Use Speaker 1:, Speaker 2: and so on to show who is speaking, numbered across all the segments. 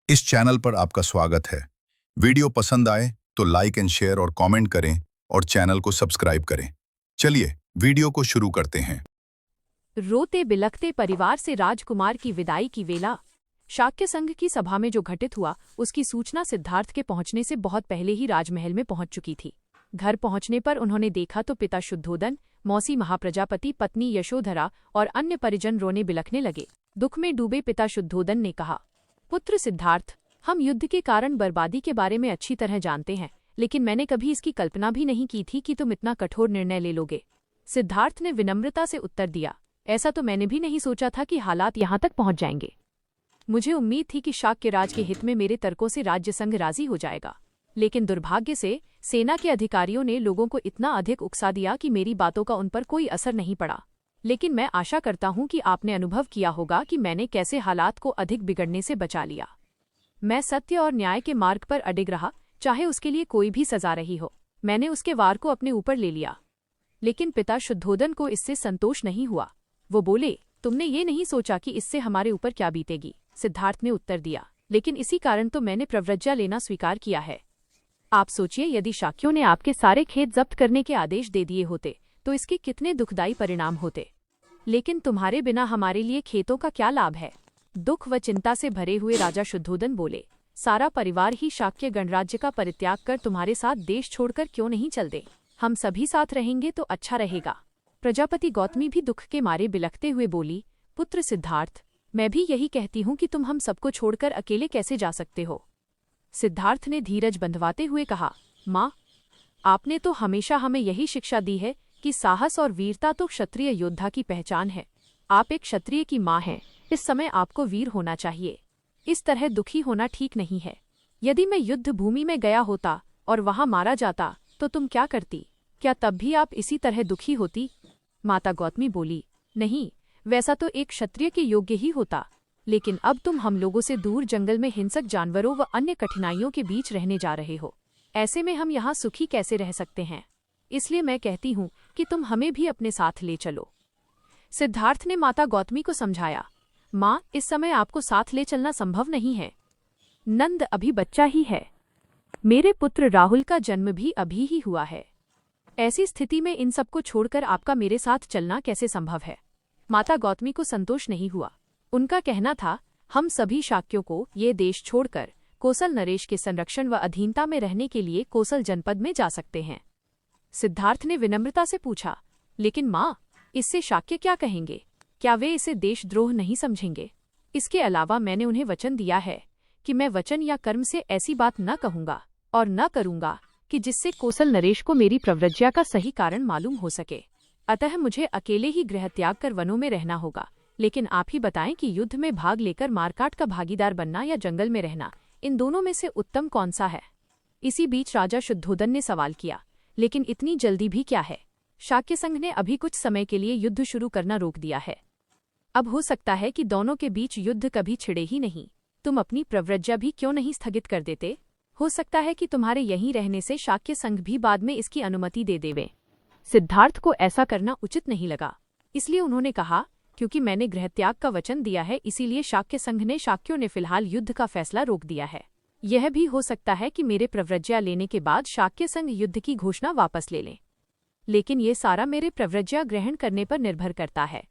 Speaker 1: इस चैनल पर आपका स्वागत है। वीडियो पसंद आए तो लाइक एंड शेयर और कमेंट करें और चैनल को सब्सक्राइब करें। चलिए वीडियो को शुरू करते हैं।
Speaker 2: रोते बिलखते परिवार से राजकुमार की विदाई की वेला। शाक्य संघ की सभा में जो घटित हुआ उसकी सूचना सिद्धार्थ के पहुंचने से बहुत पहले ही राजमहल में पहुंच चुकी थी। घर पहुंचने पर उन्होंने देखा तो पिता शुद्धोदन, मौसी महाप्रजापति, पत्नी यशोधरा और अन्य परिजन रोने बिलखने लगे। दुख में डूबे पिता शुद्धोदन ने कहा, पुत्र सिद्धार्थ, हम युद्ध के कारण बर्बादी के बारे में अच्छी तरह जानते हैं, लेकिन मैंने कभी इसकी कल्पना भी नहीं की थी कि तुम इतना कठोर निर्णय ले लोगे। सिद्धार्थ ने विनम्रता से उत्तर दिया, ऐसा तो मैंने भी नहीं सोचा था कि हालात यहाँ तक पहुँच जाएंगे। मुझे उम्मीद थी कि शाक्य राज के हित में मेरे तर्कों से राज्य संघ राजी हो जाएगा, लेकिन दुर्भाग्य से सेना के अधिकारियों ने लोगों को इतना अधिक उकसा दिया कि मेरी बातों का उन पर कोई असर नहीं पड़ा। लेकिन मैं आशा करता हूं कि आपने अनुभव किया होगा कि मैंने कैसे हालात को अधिक बिगड़ने से बचा लिया। मैं सत्य और न्याय के मार्ग पर अडिग रहा, चाहे उसके लिए कोई भी सजा रही हो। मैंने उसके वार को अपने ऊपर ले लिया। लेकिन पिता शुद्धोदन को इससे संतोष नहीं हुआ। वो बोले, तुमने ये नहीं सोचा कि इससे हमारे ऊपर क्या बीतेगी। सिद्धार्थ ने उत्तर दिया, लेकिन इसी कारण तो मैंने प्रव्रज्या लेना स्वीकार किया है। आप सोचिए, यदि शाक्यों ने आपके सारे खेत जब्त करने के आदेश दे दिए होते तो इसके कितने दुखदायी परिणाम होते। लेकिन तुम्हारे बिना हमारे लिए खेतों का क्या लाभ है। दुख व चिंता से भरे हुए राजा शुद्धोदन बोले, सारा परिवार ही शाक्य गणराज्य का परित्याग कर तुम्हारे साथ देश छोड़कर क्यों नहीं चल दे। हम सभी साथ रहेंगे तो अच्छा रहेगा। प्रजापति गौतमी भी दुख के मारे बिलखते हुए बोली, पुत्र सिद्धार्थ, मैं भी यही कहती हूँ कि तुम हम सबको छोड़कर अकेले कैसे जा सकते हो। सिद्धार्थ ने धीरज बंधवाते हुए कहा, माँ, आपने तो हमेशा हमें यही शिक्षा दी है कि साहस और वीरता तो क्षत्रिय योद्धा की पहचान है। आप एक क्षत्रिय की माँ हैं, इस समय आपको वीर होना चाहिए। इस तरह दुखी होना ठीक नहीं है। यदि मैं युद्ध भूमि में गया होता और वहां मारा जाता तो तुम क्या करती? क्या तब भी आप इसी तरह दुखी होती? माता गौतमी बोली, नहीं, वैसा तो एक क्षत्रिय के योग्य ही होता, लेकिन अब तुम हम लोगों से दूर जंगल में हिंसक जानवरों व अन्य कठिनाइयों के बीच रहने जा रहे हो। ऐसे में हम यहाँ सुखी कैसे रह सकते हैं? इसलिए मैं कहती हूँ कि तुम हमें भी अपने साथ ले चलो। सिद्धार्थ ने माता गौतमी को समझाया, माँ, इस समय आपको साथ ले चलना संभव नहीं है। नंद अभी बच्चा ही है। मेरे पुत्र राहुल का जन्म भी अभी ही हुआ है। ऐसी स्थिति में इन सबको छोड़कर आपका मेरे साथ चलना कैसे संभव है। माता गौतमी को संतोष नहीं हुआ। उनका कहना था, हम सभी शाक्यों को ये देश छोड़कर कोसल नरेश के संरक्षण व अधीनता में रहने के लिए कोसल जनपद में जा सकते हैं। सिद्धार्थ ने विनम्रता से पूछा, लेकिन माँ, इससे शाक्य क्या कहेंगे? क्या वे इसे देशद्रोह नहीं समझेंगे? इसके अलावा मैंने उन्हें वचन दिया है कि मैं वचन या कर्म से ऐसी बात न कहूंगा और न करूंगा कि जिससे कोसल नरेश को मेरी प्रव्रज्या का सही कारण मालूम हो सके। अतः मुझे अकेले ही गृह त्याग कर वनों में रहना होगा। लेकिन आप ही बताएं कि युद्ध में भाग लेकर मारकाट का भागीदार बनना या जंगल में रहना, इन दोनों में से उत्तम कौन सा है? इसी बीच राजा शुद्धोदन ने सवाल किया, लेकिन इतनी जल्दी भी क्या है? शाक्य संघ ने अभी कुछ समय के लिए युद्ध शुरू करना रोक दिया है। अब हो सकता है कि दोनों के बीच युद्ध कभी छिड़े ही नहीं। तुम अपनी प्रव्रज्या भी क्यों नहीं स्थगित कर देते? हो सकता है कि तुम्हारे यहीं रहने से शाक्य संघ भी बाद में इसकी अनुमति दे देवे। सिद्धार्थ को ऐसा करना उचित नहीं लगा, इसलिए उन्होंने कहा, क्योंकि मैंने गृहत्याग का वचन दिया है, इसीलिए शाक्य संघ ने शाक्यों ने फिलहाल युद्ध का फैसला रोक दिया है। यह भी हो सकता है कि मेरे प्रव्रज्या लेने के बाद शाक्य संघ युद्ध की घोषणा वापस ले लें, लेकिन ये सारा मेरे प्रव्रज्या ग्रहण करने पर निर्भर करता है।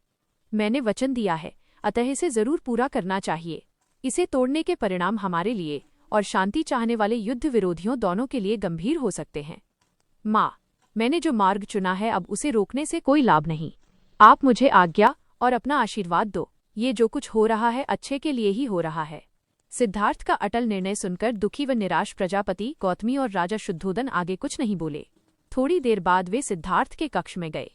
Speaker 2: मैंने वचन दिया है, अतः इसे जरूर पूरा करना चाहिए। इसे तोड़ने के परिणाम हमारे लिए और शांति चाहने वाले युद्ध विरोधियों दोनों के लिए गंभीर हो सकते हैं। माँ, मैंने जो मार्ग चुना है अब उसे रोकने से कोई लाभ नहीं। आप मुझे आज्ञा और अपना आशीर्वाद दो। ये जो कुछ हो रहा है अच्छे के लिए ही हो रहा है। सिद्धार्थ का अटल निर्णय सुनकर दुखी व निराश प्रजापति गौतमी और राजा शुद्धोदन आगे कुछ नहीं बोले। थोड़ी देर बाद वे सिद्धार्थ के कक्ष में गए।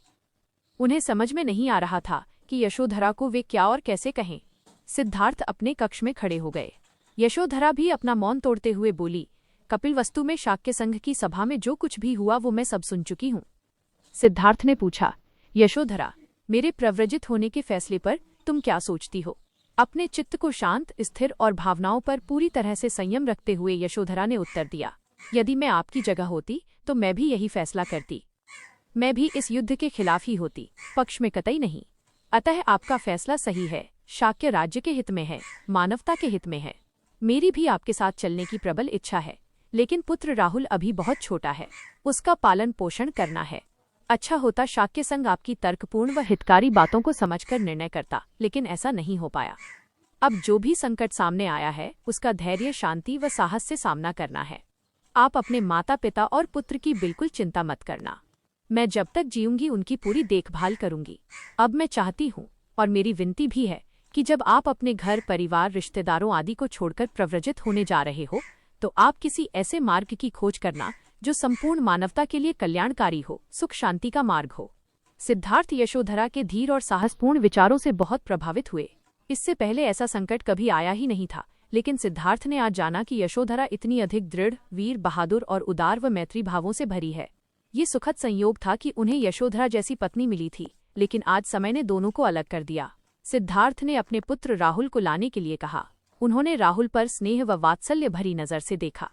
Speaker 2: उन्हें समझ में नहीं आ रहा था कि यशोधरा को वे क्या और कैसे कहें। सिद्धार्थ अपने कक्ष में खड़े हो गए। यशोधरा भी अपना मौन तोड़ते हुए बोली, कपिलवस्तु में शाक्य संघ की सभा में जो कुछ भी हुआ वो मैं सब सुन चुकी हूँ। सिद्धार्थ ने पूछा, यशोधरा, मेरे प्रव्रजित होने के फैसले पर तुम क्या सोचती हो? अपने चित्त को शांत, स्थिर और भावनाओं पर पूरी तरह से संयम रखते हुए यशोधरा ने उत्तर दिया, यदि मैं आपकी जगह होती तो मैं भी यही फैसला करती। मैं भी इस युद्ध के खिलाफ ही होती, पक्ष में कतई नहीं। अतः आपका फैसला सही है, शाक्य राज्य के हित में है, मानवता के हित में है। मेरी भी आपके साथ चलने की प्रबल इच्छा है, लेकिन पुत्र राहुल अभी बहुत छोटा है, उसका पालन पोषण करना है। अच्छा होता शाक्य संघ आपकी तर्कपूर्ण व हितकारी बातों को समझकर निर्णय करता, लेकिन ऐसा नहीं हो पाया। अब जो भी संकट सामने आया है उसका धैर्य, शांति व साहस से सामना करना है। आप अपने माता पिता और पुत्र की बिल्कुल चिंता मत करना। मैं जब तक जीऊंगी उनकी पूरी देखभाल करूंगी। अब मैं चाहती हूँ और मेरी विनती भी है कि जब आप अपने घर, परिवार, रिश्तेदारों आदि को छोड़कर प्रव्रजित होने जा रहे हो तो आप किसी ऐसे मार्ग की खोज करना जो संपूर्ण मानवता के लिए कल्याणकारी हो, सुख शांति का मार्ग हो। सिद्धार्थ यशोधरा के धीर और साहसपूर्ण विचारों से बहुत प्रभावित हुए। इससे पहले ऐसा संकट कभी आया ही नहीं था, लेकिन सिद्धार्थ ने आज जाना कि यशोधरा इतनी अधिक दृढ़, वीर, बहादुर और उदार व मैत्री भावों से भरी है। ये सुखद संयोग था कि उन्हें यशोधरा जैसी पत्नी मिली थी, लेकिन आज समय ने दोनों को अलग कर दिया। सिद्धार्थ ने अपने पुत्र राहुल को लाने के लिए कहा। उन्होंने राहुल पर स्नेह व वात्सल्य भरी नजर से देखा।